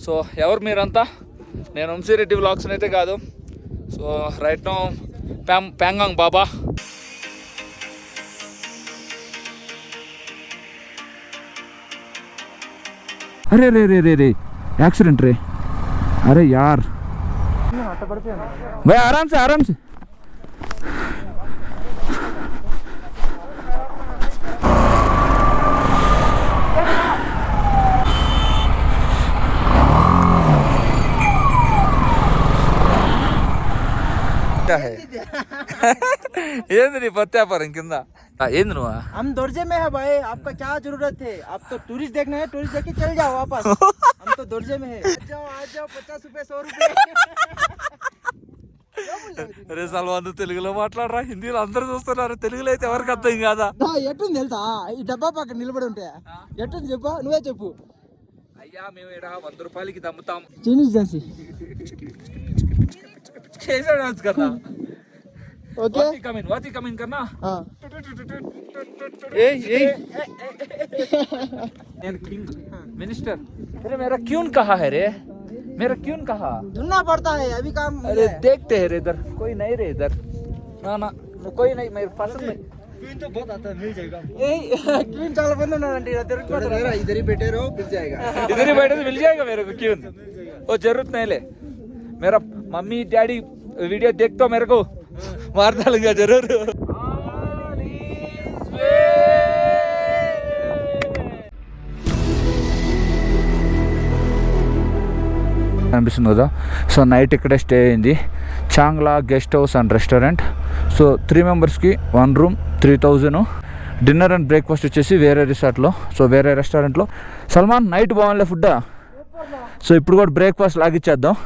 So ఎవరు మీరంతా? నేను వంశీరెడ్డి వ్లాగ్స్ అయితే కాదు. సో రైట్ నౌ ప్యాంగాంగ్ బాబా. अरे रे रे रे रे एक्सीडेंट रे. अरे यार भाई आराम से आराम से. क्या है ఏంది పత్యాపారం కింద ఏంది నువ్వు? हम दर्जे में है भाई, आपका क्या जरूरत है? आप तो टूरिस्ट देखना है, टूरिस्ट देख के चल जाओ वापस. हम तो दर्जे में है. आ जाओ 50 रुपए 100 रुपए. అరే సల్మాన్ తెలుగులో మాట్లాడరా, హిందీలో అందరూ చూస్తున్నారు, తెలుగులో అయితే ఎవరికి అర్థం కాదా? ఎట్టుంది తెలుసా ఈ డబ్బా పక్కన నిలబడి ఉంటే? ఎట్టుంది చెప్పు, నువ్వే చెప్పు. అయ్యా మేము ఇక్కడ 100 రూపాయలకి దమ్ముతాం. చైనీస్ డాన్స్ చేసాడు కదా. ओके वाती कमिन करना. King minister. अरे मेरा क्यून कहाँ है रे? मेरा क्यून कहाँ? ढूंढना पड़ता है अभी काम. अरे देखते हैं रे इधर, कोई नहीं रे इधर. ना ना कोई नहीं, मेरे पसंद नहीं. क्वीन तो बहुत आता है, मिल जाएगा. क्वीन చాలా మంది ఉన్నారండి, इधर ही बैठे रहो मिल जाएगा. इधर ही बैठे तो मिल जाएगा मेरे को क्यून. वो जरूरत नहीं ले. मेरा मम्मी डैडी वीडियो देख तो मेरे को मार डालेंगे जरूर. అనిపిస్తుంది కదా. సో నైట్ ఇక్కడే స్టే అయింది, Chagla guest house and restaurant. So 3 మెంబర్స్కి 1 రూమ్ 3000. డిన్నర్ అండ్ బ్రేక్ఫాస్ట్ వచ్చేసి వేరే రిసార్ట్లో, సో వేరే రెస్టారెంట్లో. సల్మాన్ నైట్ బాగుండే ఫుడ్. సో ఇప్పుడు కూడా బ్రేక్ఫాస్ట్ లాగిచ్చేద్దాం.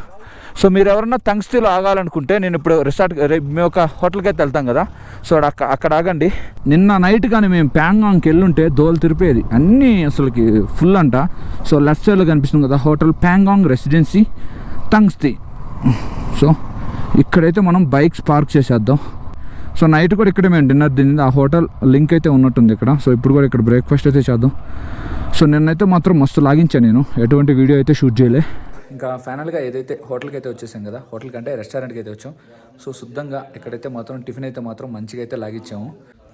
సో మీరు ఎవరన్నా తంగ్స్టీలో ఆగాలనుకుంటే, నేను ఇప్పుడు రిసార్ట్ మేము ఒక హోటల్కి అయితే వెళ్తాం కదా, సో అక్కడ ఆగండి. నిన్న నైట్ కానీ మేము ప్యాంగాంగ్కి వెళ్ళుంటే దోలు తిరిపేది, అన్నీ అసలుకి ఫుల్ అంట. సో లెఫ్ట్ సైడ్లో కనిపిస్తుంది కదా హోటల్, ప్యాంగాంగ్ రెసిడెన్సీ తంగ్స్టీ. సో ఇక్కడైతే మనం బైక్స్ పార్క్ చేసేద్దాం. సో నైట్ కూడా ఇక్కడే మేము డిన్నర్ తినింది, ఆ హోటల్ లింక్ అయితే ఉన్నట్టుంది ఇక్కడ. సో ఇప్పుడు కూడా ఇక్కడ బ్రేక్ఫాస్ట్ అయితే చేద్దాం. సో నిన్నైతే మాత్రం మస్తు లాగించాను, నేను ఎటువంటి వీడియో అయితే షూట్ చేయలే. ఇంకా ఫైనల్గా ఏదైతే హోటల్కి అయితే వచ్చేసాం కదా, హోటల్ కంటే రెస్టారెంట్కి అయితే వచ్చాం. సో శుద్ధంగా ఇక్కడైతే మాత్రం టిఫిన్ అయితే మాత్రం మంచిగా అయితే లాగిచ్చాము.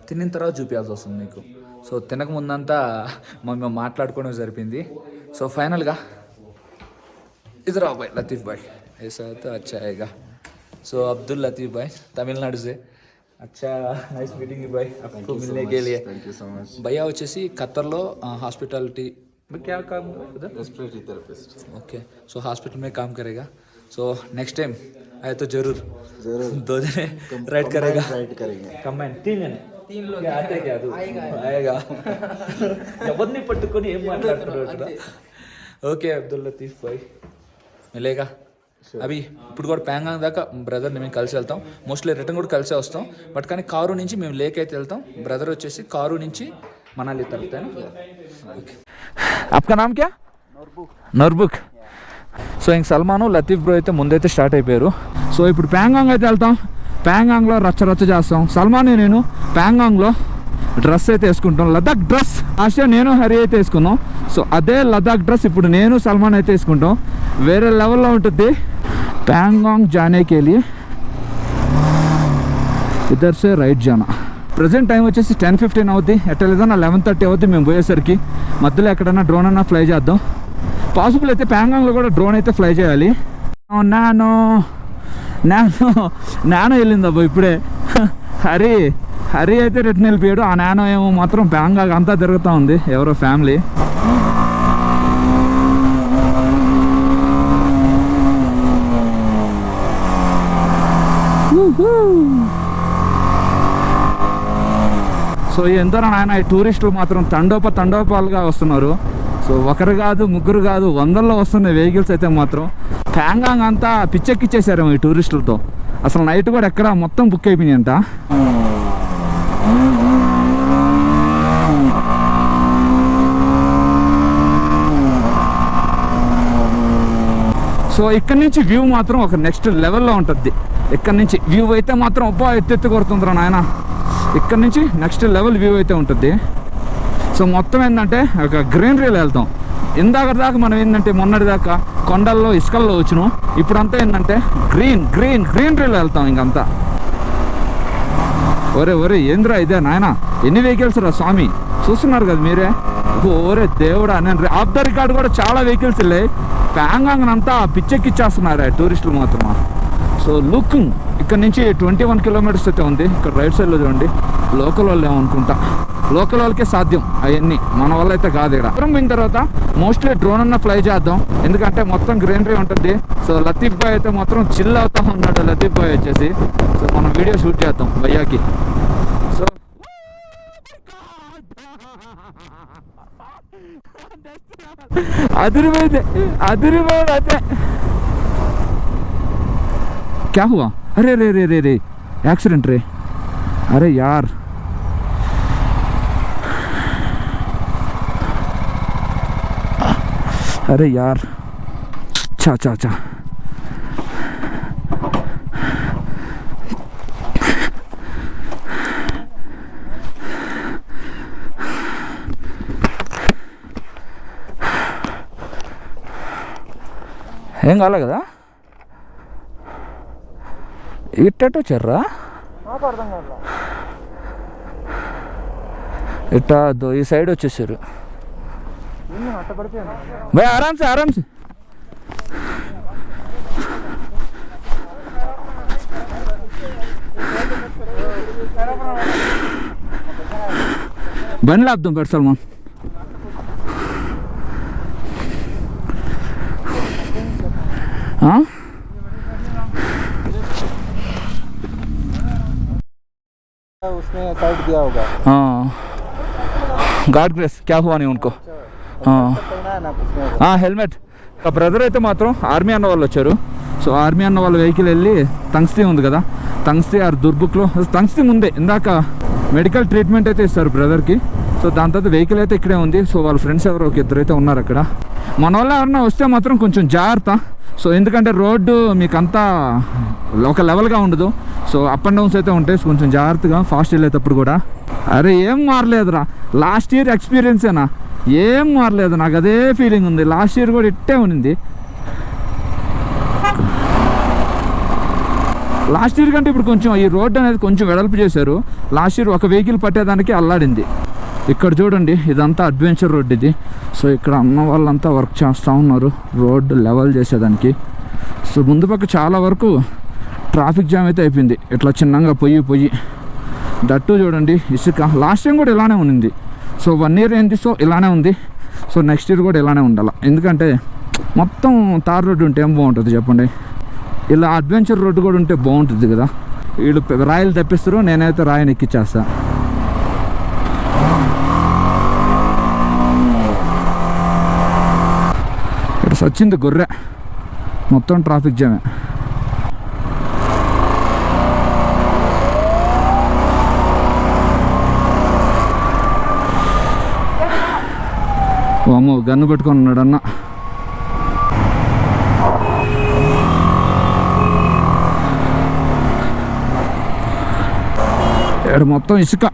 తిన్న తర్వాత చూపించాల్సి వస్తుంది మీకు. సో తినక ముందంతా మేము మాట్లాడుకోవడం సరిపోయింది. సో ఫైనల్గా ఇద్దరు బాయ్ లతీఫ్ బాయ్ ऐसा तो अच्छा आएगा. సో అబ్దుల్ లతీఫ్ బాయ్ తమిళనాడు से. अच्छा नाइस मीटिंग यू भाई, आपको मिलने के लिए थैंक यू सो मच. भैया వచ్చేసి ఖత్తర్లో హాస్పిటాలిటీ क्या काम उधर? Respiratory therapist. ओके, सो हॉस्पिटल में काम करेगा. सो नेक्स्ट टाइम आए तो जरूर 2 जने राइड करेगा. कंबाइन 3 जने 3 लोग आते क्या तू आएगा. ఎవరిని పట్టుకొని ఏం మాట్లాడుతున్నాడు. ఓకే అబ్దుల్ లతీఫ్ భాయ్ మిలేగా. అవి ఇప్పుడు కూడా ప్యాంగాంగ్ దాకా బ్రదర్ని మేము కలిసి వెళ్తాం. మోస్ట్లీ రిటర్న్ కూడా కలిసే వస్తాం. బట్ కానీ కారు నుంచి మేము లేక్ అయితే వెళ్తాం, బ్రదర్ వచ్చేసి కారు నుంచి మనాలి తరుపుతాను. ఓకే, आपका नाम क्या? నోర్బుక్. సో ఇంక సల్మాను లతీఫ్ బ్రో అయితే ముందైతే స్టార్ట్ అయిపోయారు. సో ఇప్పుడు ప్యాంగాంగ్ అయితే వెళ్తాం. ప్యాంగాంగ్లో రచ్చ చేస్తాం. సల్మాన్ నేను ప్యాంగాంగ్లో డ్రెస్ అయితే వేసుకుంటాం, లదాఖ్ డ్రెస్. ఆశా నేను హరి అయితే వేసుకున్నాం. సో అదే లదాఖ్ డ్రెస్ ఇప్పుడు నేను సల్మాన్ అయితే వేసుకుంటాం. వేరే లెవెల్లో ఉంటుంది. ప్యాంగాంగ్ జానే కే లియే ఇద్దర్ సే రైట్ జానా. ప్రజెంట్ టైం వచ్చేసి 10:15 అవుద్ది. ఎట్లా లేదన్నా 11:30 అవుద్ది మేము పోయేసరికి. మధ్యలో ఎక్కడన్నా డ్రోన్ అన్నా ఫ్లై చేద్దాం. పాసిబుల్ అయితే ప్యాంగాంగ్లో కూడా డ్రోన్ అయితే ఫ్లై చేయాలి. నానో వెళ్ళింది అబ్బా ఇప్పుడే. హరి అయితే రిటర్న్ వెళ్ళిపోయాడు. ఆ నానో ఏమో మాత్రం ప్యాంగాంగ్ అంతా తిరుగుతూ ఉంది, ఎవరో ఫ్యామిలీ. సో ఎందరో నాయన ఈ టూరిస్టులు మాత్రం తండోపాలుగా వస్తున్నారు. సో ఒకరు కాదు, ముగ్గురు కాదు, 100లో వస్తున్నాయి వెహికల్స్ అయితే మాత్రం. ప్యాంగాంగ్ అంతా పిచ్చెక్కిచ్చేసారు ఈ టూరిస్టులతో. అసలు నైట్ కూడా ఎక్కడ మొత్తం బుక్ అయిపోయినాయి అంట. సో ఇక్కడ నుంచి వ్యూ మాత్రం ఒక నెక్స్ట్ లెవెల్లో ఉంటుంది. ఇక్కడ నుంచి వ్యూ అయితే మాత్రం అబ్బా ఎత్తెత్తు కొడుతుందిరా నాయన. ఇక్కడ నుంచి నెక్స్ట్ లెవెల్ వ్యూ అయితే ఉంటుంది. సో మొత్తం ఏంటంటే ఒక గ్రీనరీలో వెళ్తాం. ఇందాక దాకా మనం ఏంటంటే మొన్నటి దాకా కొండల్లో ఇసుకల్లో వచ్చినాం, ఇప్పుడంతా ఏంటంటే గ్రీనరీలో వెళ్తాం ఇంకంతా. ఒరే ఏంద్రా ఇదే నాయన, ఎన్ని వెహికల్స్ రా స్వామి, చూస్తున్నారు కదా మీరే. ఓరే దేవుడా, నేను ఆఫ్ ద రికార్డ్ కూడా చాలా వెహికల్స్ వెళ్ళాయి. ప్యాంగాంగ్ అంతా పిచ్చెక్కిచ్చేస్తున్నారు టూరిస్టులు మాత్రమా. సో లుకింగ్ ఇక్కడ నుంచి 21 కిలోమీటర్స్ అయితే ఉంది. ఇక్కడ రైట్ సైడ్లో చూడండి, లోకల్ వాళ్ళు ఏమనుకుంటా, లోకల్ వాళ్ళకే సాధ్యం అవన్నీ, మన వల్ల అయితే కాదు. ఇక్కడ దూరం పోయిన తర్వాత మోస్ట్లీ డ్రోన్ అన్న ఫ్లై చేద్దాం, ఎందుకంటే మొత్తం గ్రీనరీ ఉంటుంది. సో లతీఫ్ భాయ్ అయితే మొత్తం చిల్ అవుతా ఉన్నాడు, లతీఫ్ భాయ్ వచ్చేసి. సో మనం వీడియో షూట్ చేద్దాం భయ్యాకి. సో అదిరిపోయింది అయితే. क्या हुआ? अरे रे एक्सीडेंट रे, अरे यार अरे यार, अच्छा ఏం కాలే కదా, ఇట్టో చెర్రా ఇట్టా ఈ సైడ్ వచ్చేసారు భయ్. ఆరామ్సే బండి లాపుదాం పెట్ సల్మాన్. उसने काट दिया होगा। हाँ गार्ड ग्रेस क्या हुआ नहीं उनको. హెల్మెట్. ఆ బ్రదర్ అయితే మాత్రం ఆర్మీ అన్న వాళ్ళు వచ్చారు. సో ఆర్మీ అన్న వాళ్ళ వెహికల్ వెళ్ళి తంగ్స్తీ ఉంది కదా, తంగ్స్తీ ఆర్ దుర్బుక్లో, తంగ్స్తీ ముందే ఇందాక మెడికల్ ట్రీట్మెంట్ అయితే ఇస్తారు బ్రదర్కి. సో దాని తర్వాత వెహికల్ అయితే ఇక్కడే ఉంది. సో వాళ్ళ ఫ్రెండ్స్ ఎవరో ఒక ఇద్దరు అయితే ఉన్నారు అక్కడ. మన వల్ల ఎవరన్నా వస్తే మాత్రం కొంచెం జాగ్రత్త. సో ఎందుకంటే రోడ్డు మీకు అంతా ఒక లెవెల్గా ఉండదు. సో అప్ అండ్ డౌన్స్ అయితే ఉంటాయి. సో కొంచెం జాగ్రత్తగా ఫాస్ట్ వెళ్ళేటప్పుడు కూడా. అరే ఏం మారలేదురా, లాస్ట్ ఇయర్ ఎక్స్పీరియన్సేనా, ఏం మారలేదు. నాకు అదే ఫీలింగ్ ఉంది, లాస్ట్ ఇయర్ కూడా ఇట్టే ఉంది. లాస్ట్ ఇయర్ కంటే ఇప్పుడు కొంచెం ఈ రోడ్డు అనేది కొంచెం వెడల్పు చేశారు. లాస్ట్ ఇయర్ ఒక వెహికల్ పట్టేదానికి అల్లాడింది. ఇక్కడ చూడండి, ఇదంతా అడ్వెంచర్ రోడ్ ఇది. సో ఇక్కడ అన్న వాళ్ళంతా వర్క్ చేస్తూ ఉన్నారు రోడ్డు లెవెల్ చేసేదానికి. సో ముందు పక్క చాలా వరకు ట్రాఫిక్ జామ్ అయితే అయిపోయింది, ఇట్లా చిన్నగా పొయ్యి దట్టు చూడండి ఇసుక. లాస్ట్ టైం కూడా ఇలానే ఉంది. సో 1 ఇయర్ ఏంటి, సో ఇలానే ఉంది. సో నెక్స్ట్ ఇయర్ కూడా ఇలానే ఉండాలి, ఎందుకంటే మొత్తం తార్ రోడ్డు ఉంటే ఏం బాగుంటుంది చెప్పండి. ఇలా అడ్వెంచర్ రోడ్డు కూడా ఉంటే బాగుంటుంది కదా. వీళ్ళు రాయలు తెప్పిస్తారు, నేనైతే రాయిని ఎక్కిచ్చేస్తా. ఇక్కడ సచ్చింది గొర్రె, మొత్తం ట్రాఫిక్ జామే. అమ్మో గన్ను పెట్టుకొని ఉన్నాడు అన్న. ఇక్కడ మొత్తం ఇసుక.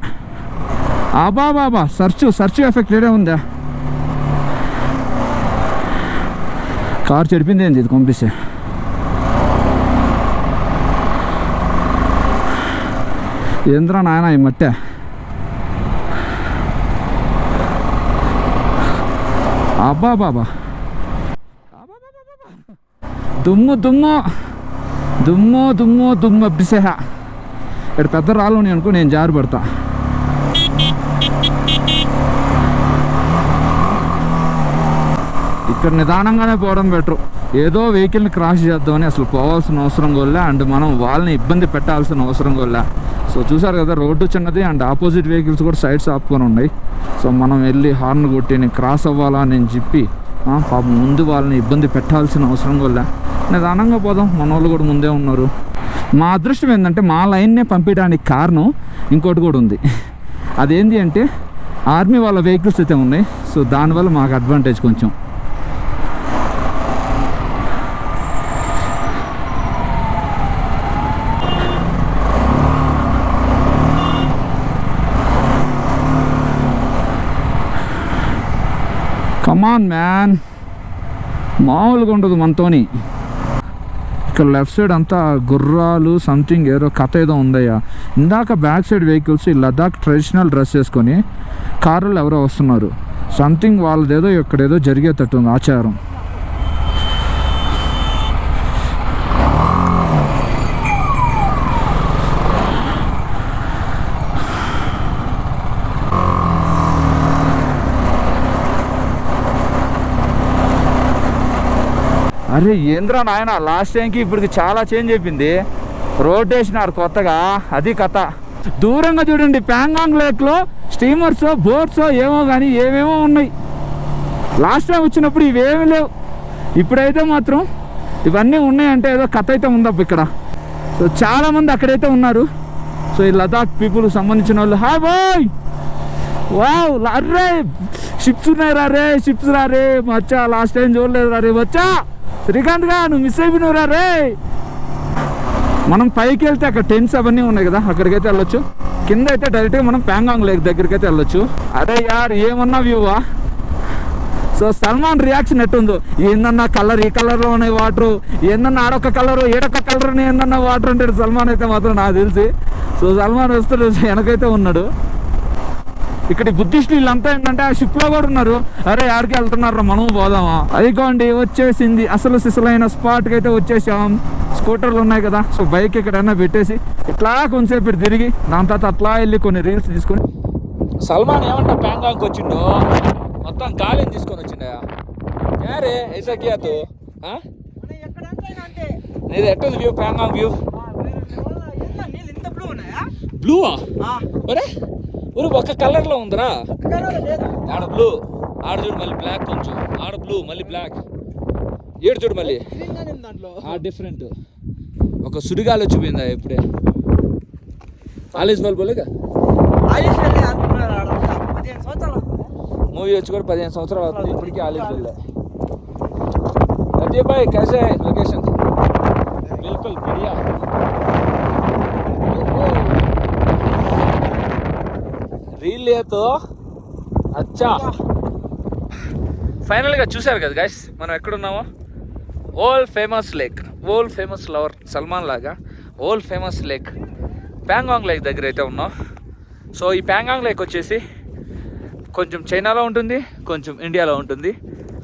బాబా సర్చ్ ఎఫెక్ట్ ఏడే ఉందా. కారు చెడిపింది ఏంది ఇది పంపిస్తే. ఏంద్రా నాయన ఈ మట్టే. బాబా దుమ్ము అబ్బిసేహ. ఇక్కడ పెద్ద రాళ్ళు ఉన్నాయి అనుకో, నేను జారి పడతా. ఇక్కడ నిదానంగానే పోవడం బెటరు. ఏదో వెహికల్ని క్రాస్ చేద్దామని అసలు పోవాల్సిన అవసరం కూడా, అండ్ మనం వాళ్ళని ఇబ్బంది పెట్టాల్సిన అవసరం కూడా. సో చూసారు కదా, రోడ్డు చిన్నది అండ్ ఆపోజిట్ వెహికల్స్ కూడా సైడ్స్ ఆపుకొని ఉన్నాయి. సో మనం వెళ్ళి హార్న్ కొట్టి నేను క్రాస్ అవ్వాలా అని చెప్పి పాపం ముందు వాళ్ళని ఇబ్బంది పెట్టాల్సిన అవసరం కూడా. నిదానంగా పోదాం, మన వాళ్ళు కూడా ముందే ఉన్నారు. మా అదృష్టం ఏంటంటే మా లైన్నే పంపించడానికి కారణం ఇంకోటి కూడా ఉంది. అదేంటి అంటే ఆర్మీ వాళ్ళ వెహికల్స్ అయితే ఉన్నాయి. సో దానివల్ల మాకు అడ్వాంటేజ్ కొంచెం. కమాన్ మ్యాన్, మామూలుగా ఉండదు మనతోని. ఇక్కడ లెఫ్ట్ సైడ్ అంతా గుర్రాలు సంథింగ్ ఏదో కథ ఏదో ఉందయ్యా. ఇందాక బ్యాక్ సైడ్ వెహికల్స్ ఈ లదాఖ్ ట్రెడిషనల్ డ్రెస్ వేసుకొని కార్లు ఎవరో వస్తున్నారు. సంథింగ్ వాళ్ళదేదో ఇక్కడేదో జరిగేటట్టు ఉంది ఆచారం. అరే ఏంద్రా నాయన, లాస్ట్ టైంకి ఇప్పటికి చాలా చేంజ్ అయిపోయింది. రోడ్ వేసినారు కొత్తగా, అది కథ. దూరంగా చూడండి, ప్యాంగాంగ్ లేక్లో స్టీమర్స్ బోట్స్ ఏమో కానీ ఏమేమో ఉన్నాయి. లాస్ట్ టైం వచ్చినప్పుడు ఇవేమీ లేవు, ఇప్పుడైతే మాత్రం ఇవన్నీ ఉన్నాయంటే ఏదో కథ అయితే ఉందప్ప ఇక్కడ. సో చాలామంది అక్కడైతే ఉన్నారు. సో ఈ లదాఖ్ పీపుల్కి సంబంధించిన వాళ్ళు. హాయ్ బాయ్, వావ్, అర్రే షిప్స్ ఉన్నాయి రే, షిప్స్ రే మచ్చా, లాస్ట్ టైం చూడలేదు రే వచ్చా. శ్రీకాంత్ గా నువ్వు మిస్ అయిపోయినవురా రే. మనం పైకి వెళ్తే అక్కడ టెంట్స్ అవన్నీ ఉన్నాయి కదా, అక్కడికైతే వెళ్ళొచ్చు. కింద అయితే డైరెక్ట్గా మనం ప్యాంగాంగ్ లేక్ దగ్గరికి అయితే వెళ్ళొచ్చు. అరే యార్ ఏమన్నా వ్యూవా. సో సల్మాన్ రియాక్షన్ ఎట్టుందో, ఏందన్నా కలర్ ఈ కలర్లో ఉన్నాయి వాటర్, ఏందన్నా ఆడొక్క కలరు ఏడొక్క కలర్ ఏందన్నా వాటర్ అంటాడు సల్మాన్ అయితే మాత్రం నాకు తెలిసి. సో సల్మాన్ వస్తాడు వెనకైతే ఉన్నాడు. ఇక్కడ బుద్ధిస్టులు వీళ్ళంతా ఏంటంటే ఆ షిప్ లో కూడా ఉన్నారు. అరే ఆడికి వెళ్తున్నారా మనం పోదామా. అదిగోండి వచ్చేసింది అసలు సిసలైన స్పాట్ కి అయితే వచ్చేసాం. స్కూటర్లు ఉన్నాయి కదా, సో బైక్ ఎక్కడైనా పెట్టేసి ఇట్లా కొంచెంసేపు తిరిగి దాని తర్వాత అట్లా వెళ్ళి కొన్ని రీల్స్ తీసుకొని. సల్మాన్ ఏమంటా ప్యాంగాంగ్ వచ్చిండో, మొత్తం గాలిని తీసుకొని వచ్చిండా. యారే ఐసా కియా తు నీది ఎట్టుంది వ్యూ, ప్యాంగాంగ్ వ్యూ? బ్లూవా? అరే ఊరు ఒక్క కలర్ లో ఉందిరా. ఆడ బ్లూ, ఆడ చూడు మళ్ళీ బ్లాక్, కొంచెం ఆడ బ్లూ మళ్ళీ బ్లాక్, ఏడు చూడు మళ్ళీ డిఫరెంట్. ఒక సుడిగాలి వచ్చిపోయిందా ఇప్పుడే. ఆలిస్ బాల్ పోలేక మూవీ వచ్చి కూడా 15 సంవత్సరాలు అవుతుంది, ఇప్పటికీ ఆలిస్ వెళ్ళే. अजय भाई कैसे है लोकेशन? बिल्कुल बढ़िया. రీల్ లేతో అచ్చా. ఫైనల్గా చూసారు కదా గైస్, మనం ఎక్కడున్నామో. World famous lake, world famous lover Salman లాగా world famous lake Pangong lake దగ్గర అయితే ఉన్నాం. సో ఈ ప్యాంగాంగ్ లేక్ వచ్చేసి కొంచెం చైనాలో ఉంటుంది, కొంచెం ఇండియాలో ఉంటుంది.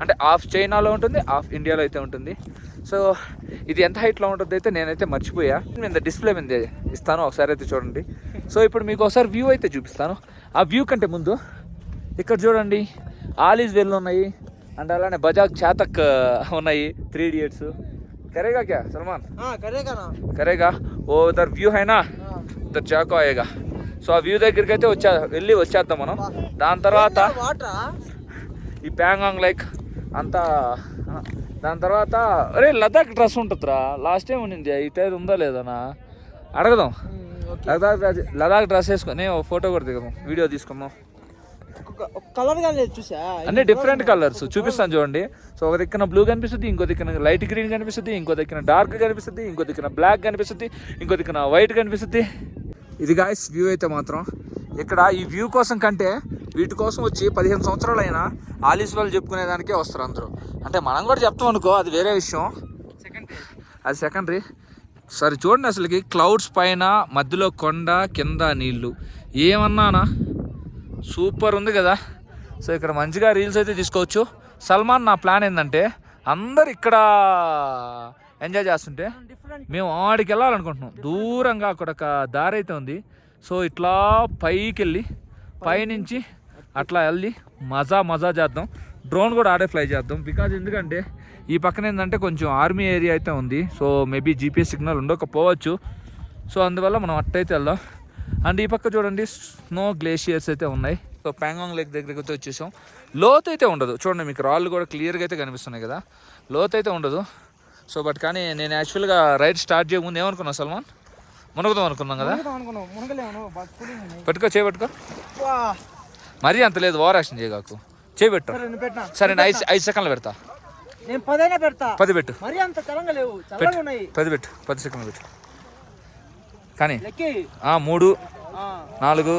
అంటే హాఫ్ చైనాలో ఉంటుంది, హాఫ్ ఇండియాలో అయితే ఉంటుంది. సో ఇది ఎంత హైట్లో ఉంటుంది అయితే నేనైతే మర్చిపోయా. నేను డిస్ప్లే మీద ఇస్తాను, ఒకసారి అయితే చూడండి. సో ఇప్పుడు మీకు ఒకసారి వ్యూ అయితే చూపిస్తాను. ఆ వ్యూ కంటే ముందు ఇక్కడ చూడండి ఆలీస్ వెల్ ఉన్నాయి, అండ్ అలానే బజాజ్ చాతక్ ఉన్నాయి, 3 Idiots. కరేగా క్యా సల్మాన్? కరేగా. ఓ ఉదర్ వ్యూ హైనా, ఉదర్ చాకో అయ్యేగా. సో ఆ వ్యూ దగ్గరికి అయితే వెళ్ళి వచ్చేద్దాం మనం. దాని తర్వాత ఈ ప్యాంగాంగ్ లేక్ అంతా, దాని తర్వాత అరే లదాఖ్ డ్రెస్ ఉంటుందిరా, లాస్ట్ టైం ఉండింది, ఇటైతే ఉందా లేదనా అడగదాం. లదాఖ్ డ్రెస్ వేసుకొని ఒక ఫోటో కూడా దిగదాం, వీడియో తీసుకుందాం. అన్ని డిఫరెంట్ కలర్స్ చూపిస్తాను చూడండి. సో ఒక దిక్కున బ్లూ కనిపిస్తుంది, ఇంకో దిక్కున లైట్ గ్రీన్ కనిపిస్తుంది, ఇంకో దిక్కున డార్క్ కనిపిస్తుంది, ఇంకో దిక్కున బ్లాక్ కనిపిస్తుంది, ఇంకో దిక్కున వైట్ కనిపిస్తుంది. ఇది గాయ్స్ వ్యూ అయితే మాత్రం. ఇక్కడ ఈ వ్యూ కోసం కంటే వీటి కోసం వచ్చి 15 సంవత్సరాలు అయినా ఆలీస్ వాళ్ళు చెప్పుకునేదానికే వస్తారు అందరూ. అంటే మనం కూడా చెప్తాం అనుకో, అది వేరే విషయం, అది సెకండరీ. సరే చూడండి, అసలుకి క్లౌడ్స్ పైన మధ్యలో కొండ, కింద నీళ్ళు, ఏమన్నానా సూపర్ ఉంది కదా. సో ఇక్కడ మంచిగా రీల్స్ అయితే తీసుకోవచ్చు. సల్మాన్ నా ప్లాన్ ఏంటంటే అందరు ఇక్కడ ఎంజాయ్ చేస్తుంటే మేము ఆడికి వెళ్ళాలనుకుంటున్నాం. దూరంగా అక్కడ ఒక దారి అయితే ఉంది. సో ఇట్లా పైకి వెళ్ళి పైనుంచి అట్లా వెళ్ళి మజా చేద్దాం. డ్రోన్ కూడా ఆడే ఫ్లై చేద్దాం. బికాజ్ ఎందుకంటే ఈ పక్కన ఏంటంటే కొంచెం ఆర్మీ ఏరియా అయితే ఉంది. సో మేబీ GPS సిగ్నల్ ఉండకపోవచ్చు. సో అందువల్ల మనం అట్టయితే వెళ్దాం. అండ్ ఈ పక్క చూడండి స్నో గ్లేషియర్స్ అయితే ఉన్నాయి. సో ప్యాంగాంగ్ లేక్ దగ్గరికి అయితే వచ్చేసాం. లోతు అయితే ఉండదు చూడండి, మీకు రాళ్ళు కూడా క్లియర్గా అయితే కనిపిస్తున్నాయి కదా, లోతు అయితే ఉండదు. సో బట్ కానీ నేను యాక్చువల్గా రైడ్ స్టార్ట్ చేయకముందు ఏమనుకున్నా సల్మాన్, మునగదాం అనుకున్నాం కదా. పెట్టుకో, చేపెట్టుకో, మరీ అంత లేదు, ఓవర్ యాక్షన్ చేయగాకు, చేయబెట్టు. సరే నేను 5 సెకండ్లు పెడతా. 10 పెట్టు, 10 పెట్టు, 10 సెకండ్లు పెట్టు. కానీ 3, 4,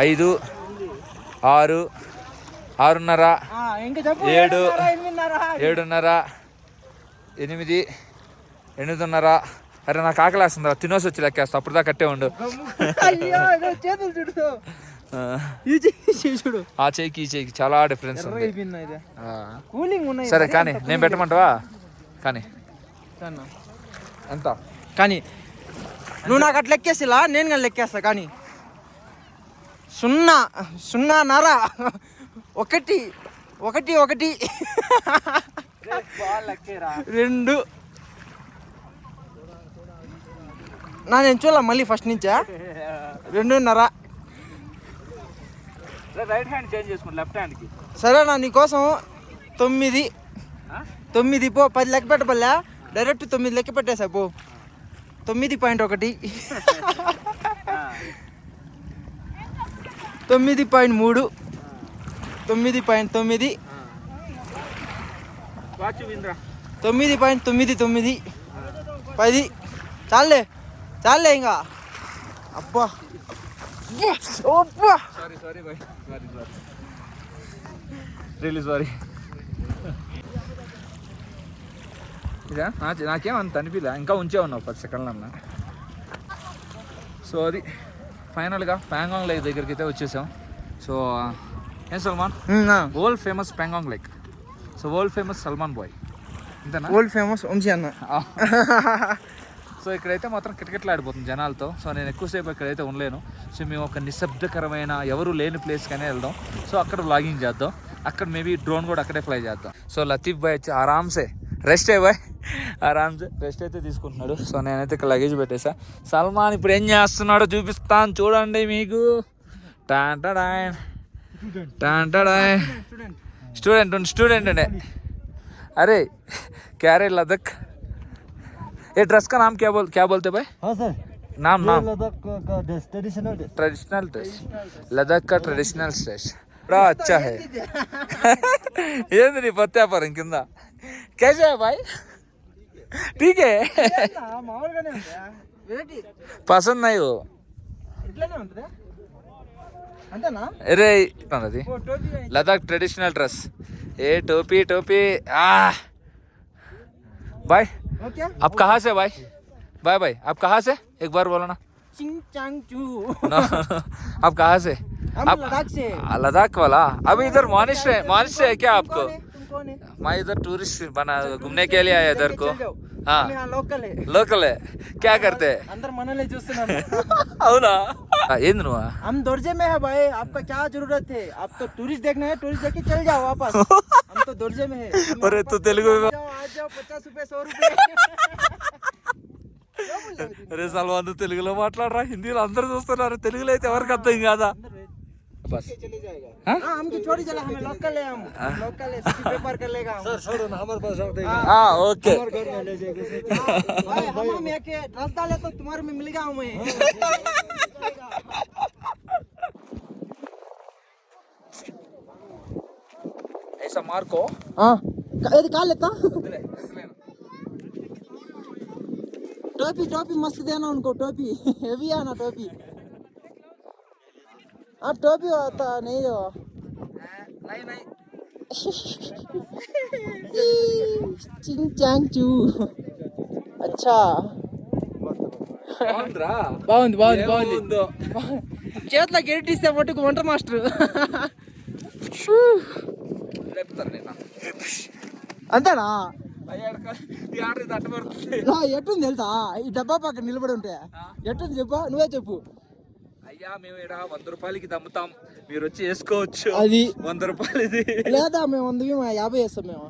5, 6, 6:30, ఇంకా చెప్పు 7, 8:30 8:30, 8:30. అరే నాకు ఆకలేస్తుందా, తినోసి వచ్చి లెక్కేస్తా, అప్పుడు దాకా కట్టే ఉండు. అయ్యో ఇదో చేతులు చూడు ఈ చెయ్యి చూడు ఆ చేయికి ఈ చేయికి చాలా డిఫరెన్స్ ఉంది. అయిపోయింది ఇది కూలింగ్ ఉన్నాయి సరే కానీ నేను పెట్టమంటావా? కానీ ఎంత? కానీ నువ్వు నాకు అట్లా లెక్కేసిలా, నేను కానీ లెక్కేస్తా. కానీ 0, 0.5, 1, 1, 1, 2. నేను చూడాల మళ్ళీ ఫస్ట్ నుంచా 2.5. రైట్ హ్యాండ్ చేంజ్ చేసుకోండి లెఫ్ట్ హ్యాండ్కి. సరేనా నీకోసం 9 పో, 10 లెక్క పెట్టబల్లా, డైరెక్ట్ 9 లెక్క పెట్టేసా పో. 9.1 9.3 9.9 9.99 10. చాలే ఇంకా. అబ్బా అబ్బా సారీ ఇదా నాకేం అంత అనిపిలే, ఇంకా ఉంచే ఉన్నావు 10 సెకండ్లు అన్న. సో అది ఫైనల్గా ప్యాంగాంగ్ లేక్ దగ్గరికి అయితే వచ్చేసాం. సో ఏం Salman, world famous Pangong lake. So world famous Salman బాయ్ అంతేనా? వరల్డ్ ఫేమస్ వంశీ అన్న. సో ఇక్కడైతే మాత్రం కిటకిటలాడిపోతుంది జనాలతో. సో నేను ఎక్కువసేపు ఇక్కడైతే ఉండలేను. సో మేము ఒక నిశ్శబ్దకరమైన ఎవరు లేని ప్లేస్కనే వెళ్దాం. సో అక్కడ వ్లాగింగ్ చేద్దాం, అక్కడ మేబీ డ్రోన్ కూడా అక్కడే ఫ్లై చేద్దాం. సో లతీఫ్ బాయ్ వచ్చి ఆరామ్సే రెస్ట్ బాయ్ ఆరామ్సే రెస్ట్ అయితే తీసుకుంటున్నాడు. సో నేనైతే ఇక్కడ లగేజ్ పెట్టేసా. సల్మాన్ ఇప్పుడు ఏం చేస్తున్నాడో చూపిస్తాను చూడండి మీకు. स्टूडेंट है। अरे क्या रे लद्दाख, ये ड्रेस का नाम क्या बोलते भाई? हाँ सर, नाम लद्दाख का ट्रेडिशनल ड्रेस, लद्दाख का ट्रेडिशनल ड्रेस बड़ा अच्छा है। ये नहीं पत्या पर किंदा कैसे है भाई? ठीक है, पसंद नहीं हो अरे लद्दाख ट्रेडिशनल ड्रेस, ये टोपी भाई आप कहाँ से भाई? भाई आप कहाँ से, एक बार बोलो ना। no, आप कहाँ से? आप लद्दाख से। लद्दाख वाला, अभी इधर मॉनिस्ट है क्या आपको? मैं इधर टूरिस्ट बना घूमने के लिए आया इधर को। हाँ लोकल है, क्या करते हैं अंदर मनले చూస్తున్నాను। అవునా ఏంది నువ్వు? हम दर्जे में है भाई, आपका क्या जरूरत है? आप तो टूरिस्ट देखना है, टूरिस्ट देख के चल जाओ वापस। हम तो दर्जे में है। अरे तो तेलुगु में आ जाओ 50 रुपए 100 रुपए। अरे सलमान తెలుగులో మాట్లాడరా, హిందీలో అందరూ చూస్తున్నారు, తెలుగులో అయితే ఎవరికి అర్థం కాదా? बस चले जाएगा। हाँ हमकी छोड़ी चला, हमें लोकल है, हम लोकल है, सिटी पेपर कर लेगा हम। सर छोड़ो ना, हमारे पास रख देगा। हाँ ओके घर में ले जाएगा भाई, हम एक ड्रेस डाले तो तुम्हारे में मिलेगा हमें। ऐसा मार को हाँ ये कहाँ लेता? टोपी मस्त देना उनको, टोपी हेवी है ना टोपी। आप टोपी होता नहीं हो? नहीं चिंग चांग चू। अच्छा బాగుంది చేతిలో గెరిటిస్తే పట్టుకు వంట మాస్టర్ అంతేనా? ఎట్టుంది తెలుసా ఈ డబ్బా పక్కన నిలబడి ఉంటే? ఎట్టుంది చెప్పు, నువ్వే చెప్పు. అయ్యా మేము ఇక్కడ 100 రూపాయలకి దమ్ముతాం, మీరు వచ్చి వేసుకోవచ్చు. అది 100 రూపాయలు ఇది లేదా మేము 50 వేస్తాం. మేము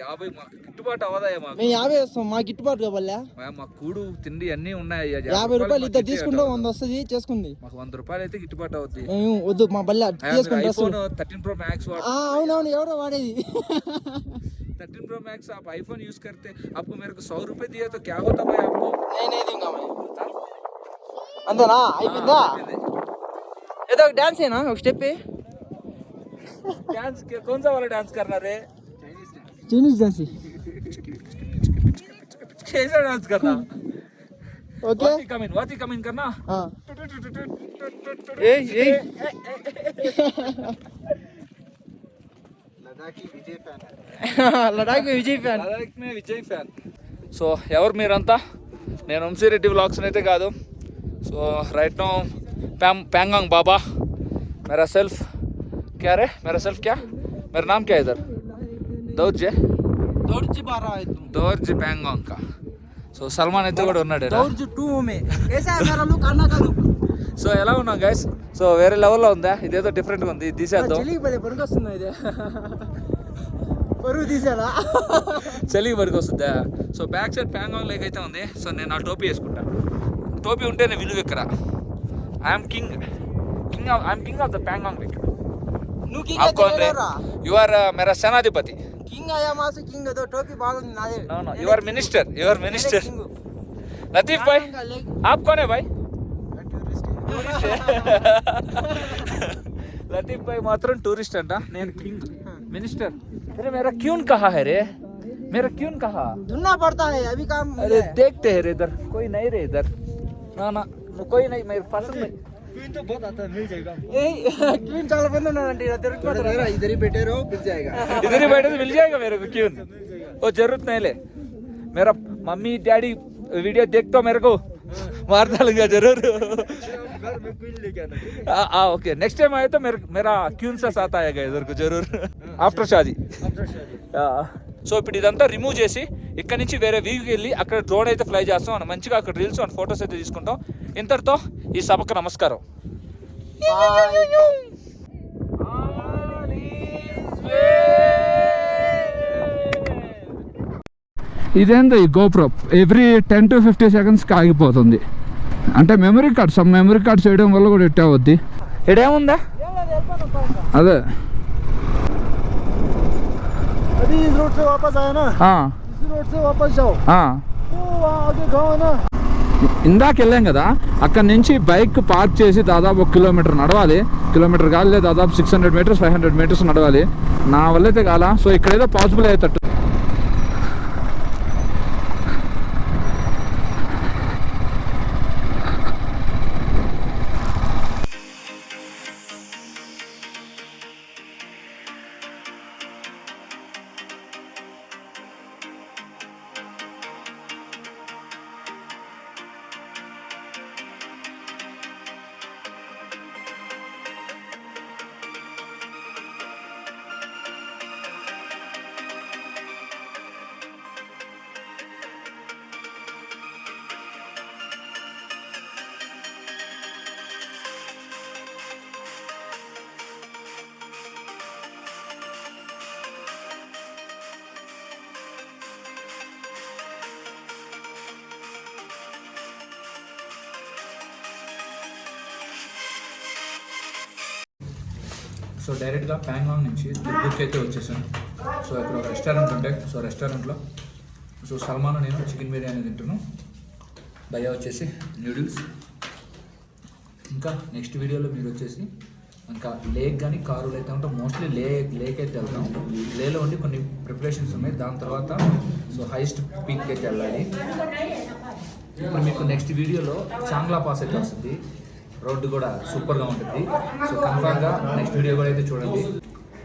50 మాకు గిట్టుబాటు అవ్వదయ్యా, మాకు మేము 50 వేస్తాం, మా గిట్టుబాటు కావాలా? మా కూడు తిండి అన్ని ఉన్నాయి. 50 రూపాయలు ఇద్దరు తీసుకుంటే 100 వస్తుంది, చేసుకుంది. మాకు 100 రూపాయలు అయితే గిట్టుబాటు అవుతుంది. వద్దు మా బల్ల తీసుకుంటాం. iPhone 13 Pro Max అవునవును ఎవరో వాడేది 13 Pro Max आप iPhone यूज करते, आपको मेरे को 100 रुपए दिया तो क्या होता भाई आपको? అంతేనా? అయిపోయిందా? ఏదో ఒక డాన్స్ ఏనా, ఒక స్టెప్ डांस कौन सा वाला डांस करना रे? చైనీస్ డాన్స్ कैसा डांस करना? ఓకే वाती कमिन करना। लद्दाखी विजय फैन है लद्दाख में विजय फैन లదాఖ్ మే విజయ్ ఫ్యాన్. సో ఎవరు మీరంతా? నేను వంశీరెడ్డి వ్లాగ్స్ అయితే కాదు. సో రైట్ నో पैंगोंग बाबा मेरा सेल्फ क्या रे मेरा सेल्फ क्या मेरा नाम क्या है इधर దౌర్జే बारह है तुम దౌర్జే पैंगोंग का. సో సల్మాన్ అయితే కూడా ఉన్నాడు. दौर्ज 2 में कैसा है मेरा लुक अन्ना का लुक సో ఎలా ఉన్నాం గైస్? సో వేరే లెవెల్లో ఉందా? ఇదేదో డిఫరెంట్గా ఉంది, ఇది తీసేద్దాం. చలికి పడే పరుగు వస్తుంది ఇది పరుగు తీసేలా చలికి పరికి వస్తుందా? So back side Pangong lake అయితే ఉంది. సో నేను ఆ టోపీ వేసుకుంటా. టోపీ ఉంటేనే విలువ ఇక్కడ. I'm king of the Pangong lake. నువ్వు కింగ్ యు ఆర్ मेरा सेनाधिपति. కింగ్ అయ్యా మాసు కింగ్ దో టోపీ బాగుంది నాదే. No you are minister Latif भाई आप कौन है भाई? लतीफ भाई मात्रम टूरिस्ट अंट నేను కింగ్ मिनिस्टर. अरे मेरा क्यून कहाँ है रे? मेरा क्यून कहाँ? ढूंढना पड़ता है अभी काम. अरे देखते हैं रे इधर कोई नहीं रे इधर. ना कोई नहीं मेरे पसंद नहीं. क्वीन तो बहुत आता है मिल जाएगा. क्वीन చాలా మంది ఉన్నారండి इधर ही बैठे रहो मिल जाएगा. इधर ही बैठे तो मिल जाएगा मेरे को क्यून. वो जरूरत नहीं ले. मेरा मम्मी डैडी वीडियो देख तो मेरे को मार डालूंगा जरूर. ओके नेक्स्ट टाइम आए तो मेरा क्यून सा साथ आएगा इधर को जरूर आफ्टर शादी. సో ఇప్పుడు ఇదంతా రిమూవ్ చేసి ఇక్కడ నుంచి వేరే వ్యూకి వెళ్ళి అక్కడ డ్రోన్ అయితే ఫ్లై చేస్తాం. మనం మంచిగా అక్కడ రీల్స్ అండ్ ఫొటోస్ అయితే తీసుకుంటాం. ఇంతటితో ఈ సభకు నమస్కారం. ఇదేందో ఈ గోప్రో ఎవ్రీ 10 to 50 secondsకి ఆగిపోతుంది. అంటే మెమరీ కార్డ్స్ వేయడం వల్ల కూడా ఇట్టే అవుద్ది. ఇడేముందా అదే अभी इस रोड से वापस आया ना इस रोड से वापस जाओ तो वहाँ आगे गाँव है ना. ఇందాక వెళ్ళాం కదా, అక్కడ నుంచి బైక్ పార్క్ చేసి దాదాపు 1 కిలోమీటర్ నడవాలి. కిలోమీటర్ కాలే, దాదాపు 600 meters 500 meters నడవాలి. నా వల్ల అయితే కాల. సో ఇక్కడ ఏదో పాసిబుల్ అయ్యేటట్టు. సో డైరెక్ట్గా ప్యాంగాంగ్ నుంచి దుర్గుకి అయితే వచ్చేసాను. సో ఇక్కడ ఒక రెస్టారెంట్ ఉంటాయి. సో రెస్టారెంట్లో సో సల్మాన్ నేను చికెన్ బిర్యానీ తింటున్నాను. భయ్యా వచ్చేసి నూడిల్స్. ఇంకా నెక్స్ట్ వీడియోలో మీరు వచ్చేసి ఇంకా లేక్ కానీ కారులు అయితే ఉంటాం. మోస్ట్లీ లేక్ అయితే వెళ్తాం. లేలో ఉండి కొన్ని ప్రిపరేషన్స్ ఉన్నాయి. దాని తర్వాత సో హైయెస్ట్ పీక్ అయితే వెళ్ళాలి. ఇప్పుడు మీకు నెక్స్ట్ వీడియోలో చాంగ్లా పాస్ అయితే వస్తుంది. రోడ్డు కూడా సూపర్గా ఉంటుంది. సో కన్ఫామ్గా నెక్స్ట్ వీడియో కూడా అయితే చూడండి.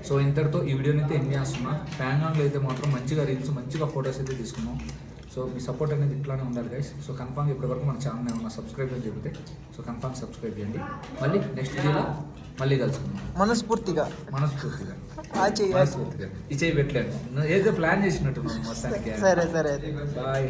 సో ఇంతటితో ఈ వీడియోని అయితే ఎండ్ చేస్తున్నా. ప్యాంగాంగ్లో అయితే మాత్రం మంచిగా రీల్స్ మంచిగా ఫొటోస్ అయితే తీసుకున్నాం. సో మీ సపోర్ట్ అనేది ఇట్లానే ఉండాలి గైస్. సో కన్ఫామ్గా ఇప్పటివరకు మన ఛానల్ ఏమన్నా సబ్స్క్రైబ్ అని చెబితే సో కన్ఫామ్ సబ్స్క్రైబ్ చేయండి. మళ్ళీ నెక్స్ట్ వీడియోలో మళ్ళీ కలుసుకుందాం. మనస్ఫూర్తిగా ఈ చేయి పెట్టలేదు. ఏదో ప్లాన్ చేసినట్టు మొత్తానికి. సరే బాయ్.